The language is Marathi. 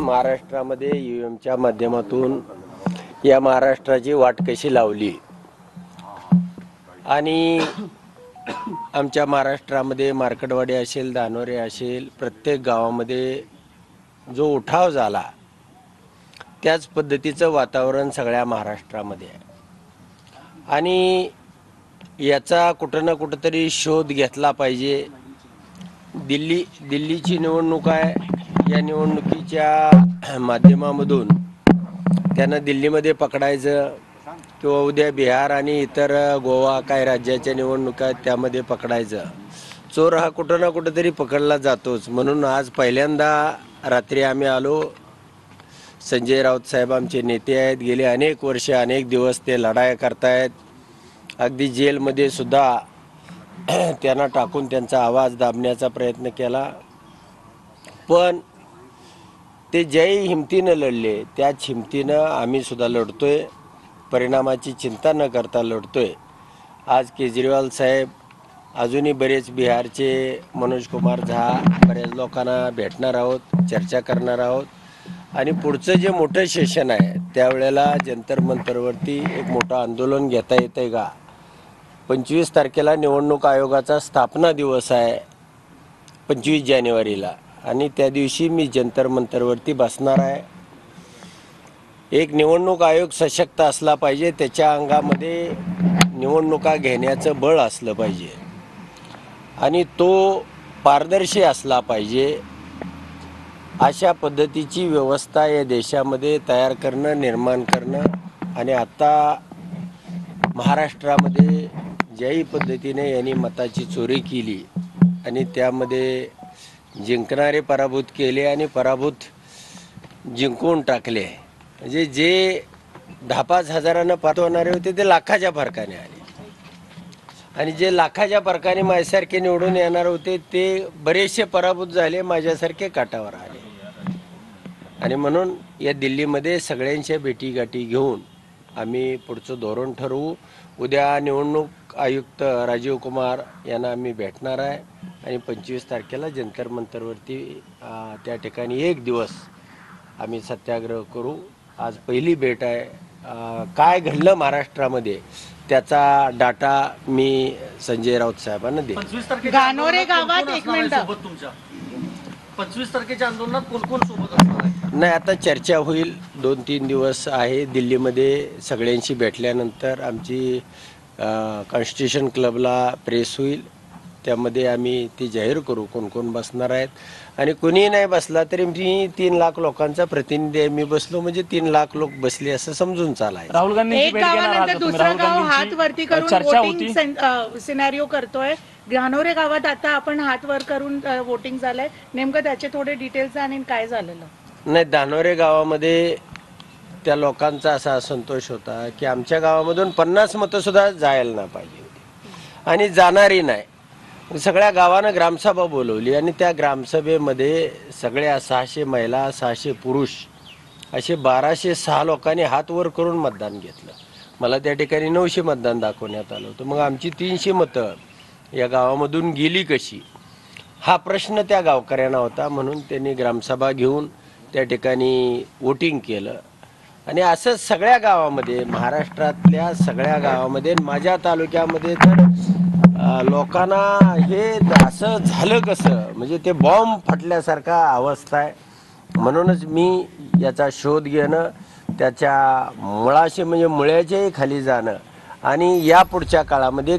महाराष्ट्रामध्ये ईव्हीएमच्या माध्यमातून या महाराष्ट्राची वाट कशी लावली आणि आमच्या महाराष्ट्रामध्ये मार्कडवाडी असेल, धानोरे असेल, प्रत्येक गावामध्ये जो उठाव झाला त्याच पद्धतीचं वातावरण सगळ्या महाराष्ट्रामध्ये आहे आणि याचा कुठं ना कुठंतरी शोध घेतला पाहिजे। दिल्लीची निवडणूक आहे, या निवडणुकीच्या माध्यमामधून त्यांना दिल्लीमध्ये पकडायचं किंवा उद्या बिहार आणि इतर गोवा काय राज्याच्या निवडणुका त्यामध्ये पकडायचं। चोर हा कुठं ना कुठंतरी पकडला जातोच, म्हणून आज पहिल्यांदा रात्री आम्ही आलो। संजय राऊत साहेब आमचे नेते आहेत, गेले अनेक वर्ष अनेक दिवस ते लढाई करतायत, अगदी जेलमध्ये सुद्धा त्यांना टाकून त्यांचा आवाज दाबण्याचा प्रयत्न केला, पण ते ज्याही हिमतीनं लढले त्याच हिमतीनं आम्ही सुद्धा लढतोय, परिणामाची चिंता न करता लढतोय। आज केजरीवाल साहेब अजूनही बरेच बिहारचे मनोज कुमार झा बऱ्याच लोकांना भेटणार आहोत, चर्चा करणार आहोत आणि पुढचं जे मोठं सेशन आहे त्यावेळेला जंतर मंतरवरती एक मोठं आंदोलन घेता येतंय का। 25 तारखेला निवडणूक आयोगाचा स्थापना दिवस आहे 25 जानेवारीला आणि त्या दिवशी मी जंतर मंतरवरती बसणार आहे। एक निवडणूक आयोग सशक्त असला पाहिजे, त्याच्या अंगामध्ये निवडणुका घेण्याचं बळ असलं पाहिजे आणि तो पारदर्शी असला पाहिजे। अशा पद्धतीची व्यवस्था या देशामध्ये तयार करणं, निर्माण करणं आणि आता महाराष्ट्रामध्ये ज्याही पद्धतीने यांनी मताची चोरी केली आणि त्यामध्ये जिंकणारे पराभूत केले आणि पराभूत जिंकून टाकले, म्हणजे जे 10-5 हजारांना पाठवणारे होते ते लाखाच्या फरकाने आले आणि जे लाखाच्या फरकाने माझ्यासारखे निवडून येणार होते ते बरेचसे पराभूत झाले, माझ्यासारखे काटावर आले आणि म्हणून या दिल्लीमध्ये सगळ्यांच्या भेटीगाठी घेऊन आम्ही पुढचं धोरण ठरवू। उद्या निवडणूक आयुक्त राजीव कुमार यांना आम्ही भेटणार आहे आणि 25 तारखेला जंतर मंतरवरती त्या ठिकाणी एक दिवस आम्ही सत्याग्रह करू। आज पहिली भेट आहे, काय घडलं महाराष्ट्रामध्ये त्याचा डाटा मी संजय राऊत साहेबांना देईन। 25 तारखेच्या धानोरे गावात एक मिनिट 25 तारखेच्या आंदोलनात कोण सोबत असणार आहे? नाही, आता चर्चा होईल, 2-3 दिवस आहे दिल्लीमध्ये। सगळ्यांशी भेटल्यानंतर आमची कॉन्स्टिट्यूशन क्लबला प्रेस होईल, त्यामध्ये आम्ही ती जाहीर करू कोण कोण बसणार आहेत आणि कोणीही नाही बसला तरी मी 3 लाख लोकांचा प्रतिनिधी आहे, मी बसलो म्हणजे 3 लाख लोक बसले असं समजून चालाय। राहुल गांधी गावानंतर दुसरं गाव हात वरती करून वोटिंग सिनेरिओ करतोय। धानोरे गावात आता आपण हात वर करून वोटिंग झालंय, नेमकं त्याचे थोडे डिटेल्स आणि काय झालेलं? नाही, धानोरे गावामध्ये त्या लोकांचा असा असंतोष होता की आमच्या गावामधून 50 मतं सुद्धा जायला ना पाहिजे होती आणि जाणारी नाही। सगळ्या गावानं ग्रामसभा बोलवली आणि त्या ग्रामसभेमध्ये सगळ्या 600 महिला 600 पुरुष असे 1206 लोकांनी हात वर करून मतदान घेतलं। मला त्या ठिकाणी 900 मतदान दाखवण्यात आलं होतं। मग आमची 300 मतं या गावामधून गेली कशी, हा प्रश्न त्या गावकऱ्यांना होता, म्हणून त्यांनी ग्रामसभा घेऊन त्या ठिकाणी वोटिंग केलं आणि असं सगळ्या गावामध्ये, महाराष्ट्रातल्या सगळ्या गावामध्ये, माझ्या तालुक्यामध्ये तर लोकांना हे असं झालं कसं, म्हणजे ते बॉम्ब फटल्यासारखा अवस्था आहे। म्हणूनच मी याचा शोध घेणं, त्याच्या मुळाशी म्हणजे मुळ्याच्याही खाली जाणं आणि या पुढच्या काळामध्ये